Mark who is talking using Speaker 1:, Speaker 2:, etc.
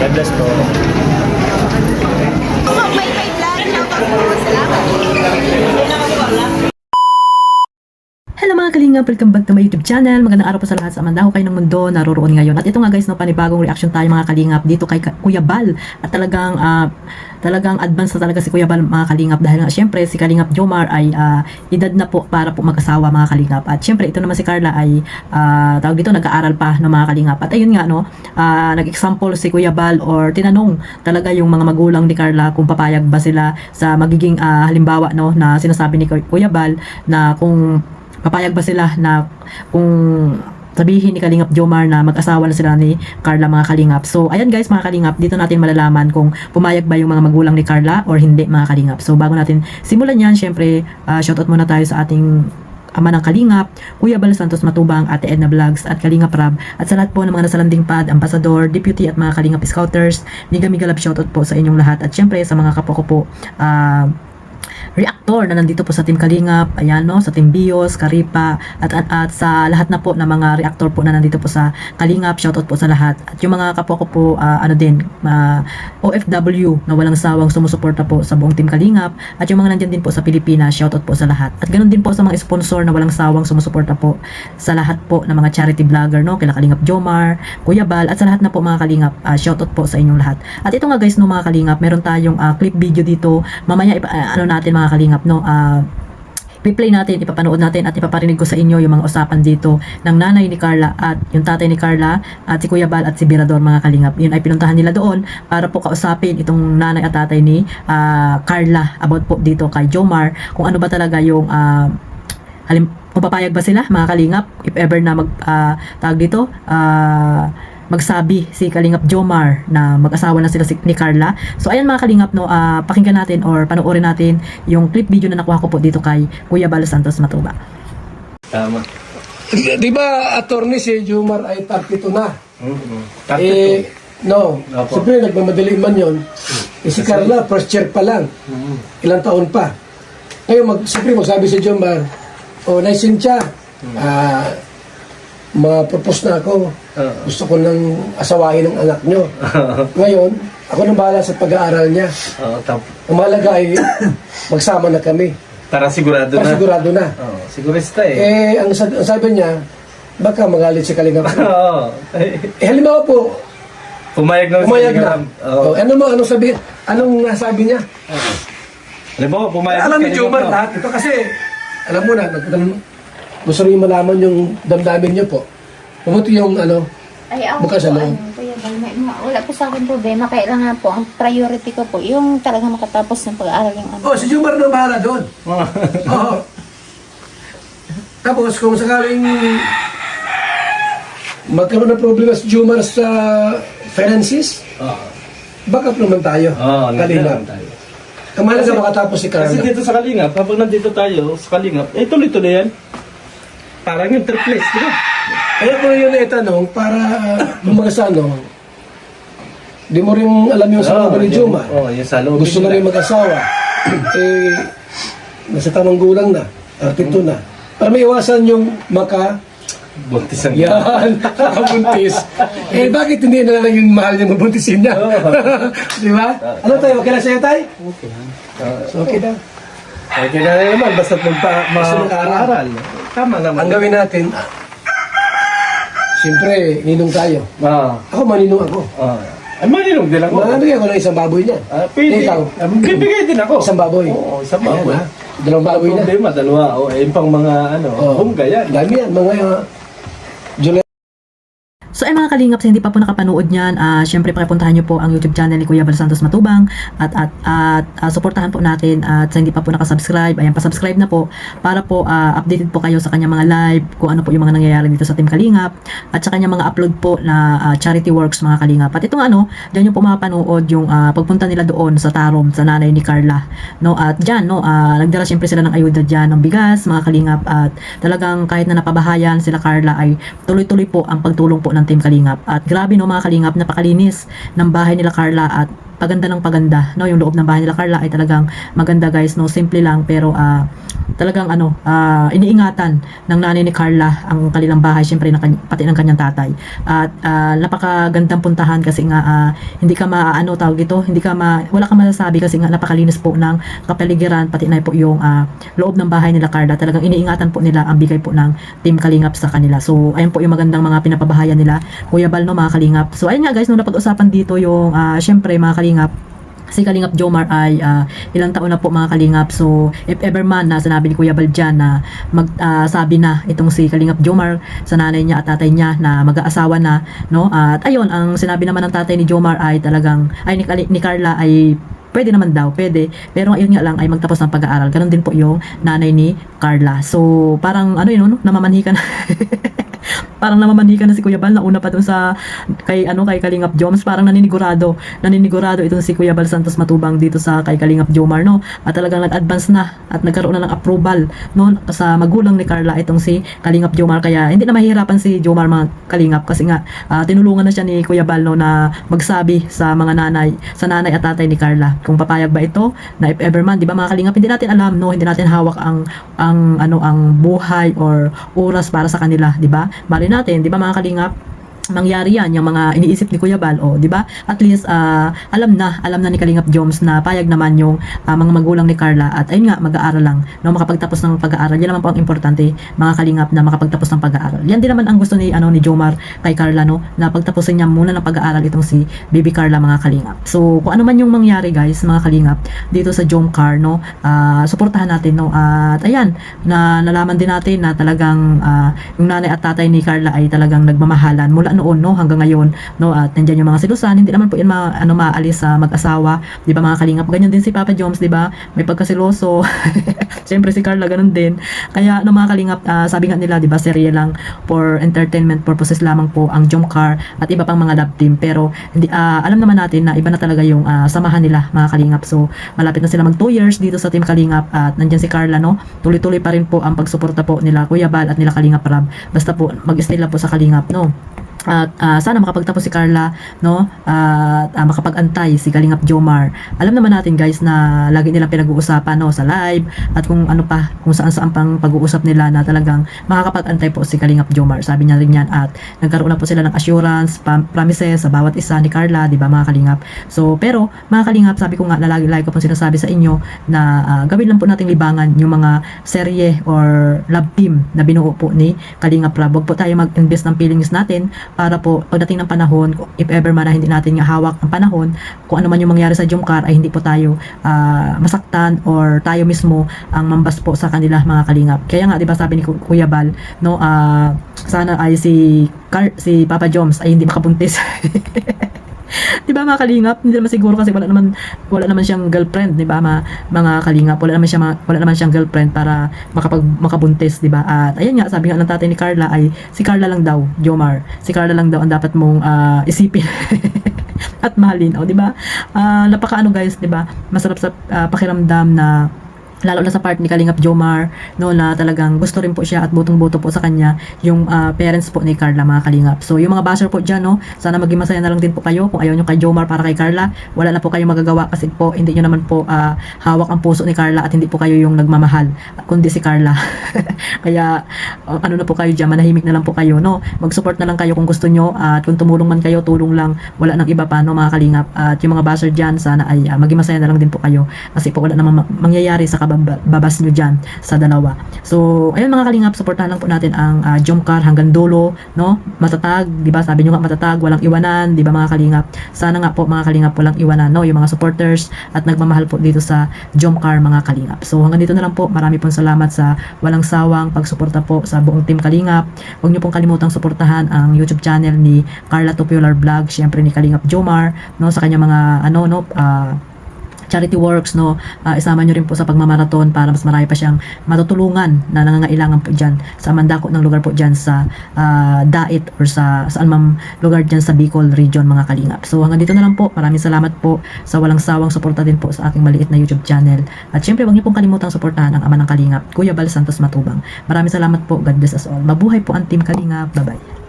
Speaker 1: God bless po.
Speaker 2: May vlog. Shoutout po. Salamat.
Speaker 3: Hello mga kalingap, welcome back to my YouTube channel. Magandang araw po sa lahat sa mandaho kayo ng mundo naroroon ngayon. At ito nga guys, no, panibagong reaction tayo mga kalingap dito kay Kuya Bal. At talagang advance na talaga si Kuya Bal mga kalingap dahil nga syempre si Kalingap Jomar ay edad na po para po mag-asawa mga kalingap. At syempre ito naman si Carla ay tawag dito nag-aaral pa no mga kalingap. At ayun nga no, nag-example si Kuya Bal or tinanong talaga yung mga magulang ni Carla kung papayag ba sila sa magiging halimbawa no na sinasabi ni Kuya Bal na kung papayag ba sila na kung sabihin ni Kalingap Jomar na mag-asawa na sila ni Carla mga kalingap. So ayan guys mga kalingap, dito natin malalaman kung pumayag ba yung mga magulang ni Carla or hindi mga kalingap. So bago natin simulan yan, syempre shoutout muna tayo sa ating ama ng Kalingap, Kuya Bal Santos Matubang, Ate Edna Vlogs at Kalingap Rab, at sa lahat po ng mga nasa landing pad, Ambassador, Deputy at mga Kalingap Scouters, Miga love shoutout po sa inyong lahat. At syempre sa mga kapwa ko po reactor na nandito po sa Team Kalingap, ayan no, sa Team Bios, Karipa, at sa lahat na po na mga reactor po na nandito po sa Kalingap, shoutout po sa lahat. At yung mga kapwa ko po, OFW na walang sawang sumusuporta po sa buong Team Kalingap, at yung mga nandyan din po sa Pilipinas, shoutout po sa lahat. At ganoon din po sa mga sponsor na walang sawang sumusuporta po sa lahat po ng mga charity vlogger, no, kila Kalingap Jomar, Kuya Bal, at sa lahat na po mga Kalingap, shoutout po sa inyong lahat. At ito nga guys no mga Kalingap, meron tayong clip video dito, mamaya natin mga Kalingap no, i-play natin, ipapanood natin at ipaparinig ko sa inyo yung mga usapan dito ng nanay ni Carla at yung tatay ni Carla at si Kuya Bal at si Birador mga Kalingap. Yun ay pinuntahan nila doon para po kausapin itong nanay at tatay ni Carla about po dito kay Jomar, kung ano ba talaga yung kung papayag ba sila mga Kalingap if ever na tawag dito magsabi si Kalingap Jomar na mag-asawa na sila ni Carla. So ayan mga Kalingap no, pakinggan natin or panoorin natin yung clip video na nakuha ko po dito kay Kuya Bal Santos Matubang.
Speaker 1: Tama.
Speaker 4: Di ba, attorney si Jomar ay 32 na? No.
Speaker 1: Opo.
Speaker 4: Siyempre, nagmamadali man yun. Si Carla, first year pa lang. Ilang taon pa. Ngayon, siyempre, magsabi si Jomar, Cynthia, ma-propose na ako. Gusto ko nang asawahin ng anak nyo. Ngayon, ako nang bahala sa pag-aaral niya. Ang mahalaga ay magsama na kami.
Speaker 1: Para sigurado
Speaker 4: Para
Speaker 1: na.
Speaker 4: sigurado na.
Speaker 1: Sigurista eh.
Speaker 4: Ang sabi niya, baka magalit si Kalingap.
Speaker 1: Oo.
Speaker 4: Halimbawa po,
Speaker 1: Pumayag na.
Speaker 4: pumayag na.
Speaker 1: Oo.
Speaker 4: Anong nasabi niya?
Speaker 1: Alam mo, pumayag
Speaker 4: Alam ni
Speaker 1: ka
Speaker 4: Jomar
Speaker 1: rin, no?
Speaker 4: lahat ito kasi, alam mo na, gusto rin malaman yung damdamin niyo po. Mabuti yung
Speaker 5: Ay, ako
Speaker 4: bukas
Speaker 5: po,
Speaker 4: ano.
Speaker 5: Kuya Bal, wala po sa akin problema. Kailangan po, ang priority ko po, yung talaga makatapos ng pag-aaral yung ano.
Speaker 4: Si Jomar na bahala doon. Oo. Tapos kung sakaling magkaroon ng problema si Jomar sa finances, backup naman tayo. Kalingap.
Speaker 1: tayo.
Speaker 4: Ang mahalaga makatapos si
Speaker 1: Kasi
Speaker 4: Carla.
Speaker 1: dito sa Kalingap, habang nandito tayo sa Kalingap, tuloy-tuloy yan. Parang yung third place, di ba?
Speaker 4: Kaya ko yun na itanong para di mo rin alam yung sa ni Jomar.
Speaker 1: Yung sa loob.
Speaker 4: Gusto na rin mag-asawa. Nasa tamang gulang na. 32 na. Para may iwasan yung
Speaker 1: Buntis ang
Speaker 4: yan, nakabuntis. Bakit hindi na lang yung mahal niya mabuntisin niya? Di ba? Ano tayo? Okay na sa'yo tayo?
Speaker 1: Okay.
Speaker 4: So, okay na.
Speaker 1: Okay na rin naman, basta mag-aaral. Tama naman.
Speaker 4: Ang gawin natin, siyempre, ninong tayo. Ako, maninong ako.
Speaker 1: Ay, maninong din ako.
Speaker 4: Mananagay ako ng isang baboy niya.
Speaker 1: Pwede.
Speaker 4: Ikaw?
Speaker 1: Bibigay din ako.
Speaker 4: Isang baboy.
Speaker 1: Oo, isang
Speaker 4: Ayan,
Speaker 1: baboy.
Speaker 4: ha? Dalawang baboy na.
Speaker 1: Problema, dalawa. Yung pang mga bungga yan.
Speaker 4: Dami yan, mga July.
Speaker 3: So ay mga kalingap, sa hindi pa po nakapanood niyan, syempre pakipuntahan niyo po ang YouTube channel ni Kuya Bal Santos Matubang at suportahan po natin, at sa hindi pa po nakasubscribe, ayan, pa-subscribe na po para po updated po kayo sa kanyang mga live, kung ano po yung mga nangyayari dito sa Team Kalingap at sa kanyang mga upload po na charity works mga kalingap. At itong diyan yung po mapapanood yung pagpunta nila doon sa Tarom sa nanay ni Carla, no, at diyan no, nagdala syempre sila ng ayuda diyan ng bigas mga kalingap, at talagang kahit na napabahayan sila Carla ay tuloy-tuloy po ang pagtulong po ng Team Kalingap. At grabe no mga kalingap, napakalinis ng bahay nila Carla at paganda ng paganda, no? Yung loob ng bahay nila Carla ay talagang maganda guys, no? Simple lang pero talagang iniingatan ng nanay ni Carla ang kanilang bahay, syempre pati ng kanyang tatay. At napakagandang puntahan kasi nga hindi ka tawag dito, wala kang masasabi kasi nga napakalinis po ng kapaligiran, pati na po yung loob ng bahay nila Carla. Talagang iniingatan po nila ang bigay po ng Team Kalingap sa kanila. So ayun po yung magandang mga pinapabahayan nila Kuya Bal, no, mga Kalingap. So ayun nga guys, nung napag-usapan dito yung syempre mga Kalingap, si Kalingap Jomar ay ilang taon na po mga Kalingap. So if ever man na sinabi ni Kuya Bal dyan na sabi na itong si Kalingap Jomar sa nanay niya at tatay niya na mag-aasawa na, no? At ayun, ang sinabi naman ng tatay ni Jomar ay talagang ni Carla ay pwede naman daw, pwede. Pero ayun nga lang ay magtapos ng pag-aaral. Ganon din po yung nanay ni Carla. So parang namamanhi ka na. Parang namamanhi ka na si Kuya Bal, nauna pa dun kay Kalingap Joms. Parang naninigurado itong si Kuya Bal Santos Matubang dito kay Kalingap Jomar, no? At talagang nag-advance na at nagkaroon na ng approval, no, sa magulang ni Carla itong si Kalingap Jomar. Kaya hindi na mahihirapan si Jomar, mga Kalingap, kasi nga tinulungan na siya ni Kuya Bal, no, na magsabi sa nanay at tatay ni Carla kung papayag ba ito na if ever man, di ba mga Kalingap, hindi natin alam, no, hindi natin hawak ang buhay or oras para sa kanila, di ba? Bali natin, di ba mga Kalingap, mangyari yan, yung mga iniisip ni Kuya Bal, di ba? At least, alam na ni Kalingap Joms na payag naman yung mga magulang ni Carla, at ayun nga, mag-aaral lang, no, makapagtapos ng pag-aaral. Yan naman po ang importante, mga Kalingap, na makapagtapos ng pag-aaral. Yan din naman ang gusto ni Jomar kay Carla, no, na pagtapusin niya muna ng pag-aaral itong si Baby Carla, mga Kalingap. So, kung ano man yung mangyari, guys, mga Kalingap, dito sa Jomcar, no, suportahan natin, no, at ayan, nalaman din natin na talagang yung nanay at tatay ni Carla ay talagang nagmamahalan mula noon, no, hanggang ngayon, no, at nandiyan yung mga silusan. Hindi naman po yan maalis sa mag-asawa, di ba mga Kalingap? Ganyan din si Papa Joms, di ba? May pagkasiloso. Siyempre si Carla ganun din. Kaya mga Kalingap, sabi nga nila, di ba, serye lang, for entertainment purposes lamang po ang Jomcar at iba pang mga love team. Pero hindi, alam naman natin na iba na talaga yung samahan nila, mga Kalingap. So malapit na sila mag 2 years dito sa Team Kalingap, at nandiyan si Carla, no. Tuloy-tuloy pa rin po ang pagsuporta po nila Kuya Bal at nila Kalingap Rab. Basta po mag-stay lang po sa Kalingap, no. At sana makapagtapos si Carla, no, at makapag-antay si Kalingap Jomar. Alam naman natin, guys, na lagi nilang pinag-uusapan, no, sa live at kung saan-saan pang pag-uusap nila na talagang makakapag-antay po si Kalingap Jomar. Sabi niya rin yan, at nagkaroon na po sila ng assurance, promises sa bawat isa ni Carla, di ba mga Kalingap? So pero mga Kalingap, sabi ko nga na lagi ko po sinasabi sa inyo na gawin lang po nating libangan yung mga serye or love team na binuo po ni Kalingap Rab. Huwag po tayo mag-invest ng feelings natin para po pagdating ng panahon, if ever man na hindi natin nga hawak ang panahon, kung ano man yung mangyari sa Jomcar, ay hindi po tayo masaktan or tayo mismo ang mambas po sa kanila, mga Kalingap. Kaya nga, di ba, sabi ni Kuya Bal, no, sana ay si Papa Joms ay hindi makabuntis. Di ba mga Kalingap? Hindi naman siguro kasi wala naman siyang girlfriend, di ba mga Kalingap? Wala naman siyang girlfriend para makabuntis, di ba? At ayun nga, sabi nga ng tatay ni Carla ay si Carla lang daw, Jomar. Si Carla lang daw ang dapat mong isipin. At mahalin, di ba? Napakaano, guys, di ba? Masarap sa pakiramdam na lalo na sa part ni Kalingap Jomar, no, na talagang gusto rin po siya at butong-buto po sa kanya yung parents po ni Carla, mga Kalingap. So yung mga basher po dyan, no, sana maging masaya na lang din po kayo. Kung ayaw nyo kay Jomar para kay Carla, wala na po kayong magagawa kasi po hindi nyo naman po hawak ang puso ni Carla at hindi po kayo yung nagmamahal, kundi si Carla. Kaya ano na po kayo dyan, manahimik na lang po kayo, no, mag-support na lang kayo kung gusto nyo, at kung tumulong man kayo, tulong lang, wala nang iba pa, no, mga Kalingap. At yung mga basher dyan, sana ay maging masaya na lang din po kayo kasi po wala namang mangyayari sa babas nyo dyan sa dalawa. So ayun mga Kalingap, supportahan lang po natin ang Jomcar hanggang dulo, no, matatag, di ba, sabi nyo nga matatag, walang iwanan, di ba mga Kalingap? Sana nga po mga Kalingap, walang iwanan, no, yung mga supporters at nagmamahal po dito sa Jomcar, mga Kalingap. So hanggang dito na lang po, marami pong salamat sa walang sawang pagsuporta po sa buong Team Kalingap. Huwag nyo pong kalimutang suportahan ang YouTube channel ni Carla Tupular Vlog, syempre ni Kalingap Jomar, no, sa kanya mga charity works, no, isama nyo rin po sa pagmamaraton para mas marami pa siyang matutulungan na nangangailangan po dyan sa mandako ng lugar po dyan sa Dait or sa anumang lugar dyan sa Bicol region, mga Kalingap. So hanggang dito na lang po, maraming salamat po sa walang sawang suporta din po sa aking maliit na YouTube channel. At syempre, huwag niyo pong kalimutang suportahan ang ama ng Kalingap, Kuya Bal Santos Matubang. Maraming salamat po. God bless us all. Mabuhay po ang Team Kalingap. Bye-bye.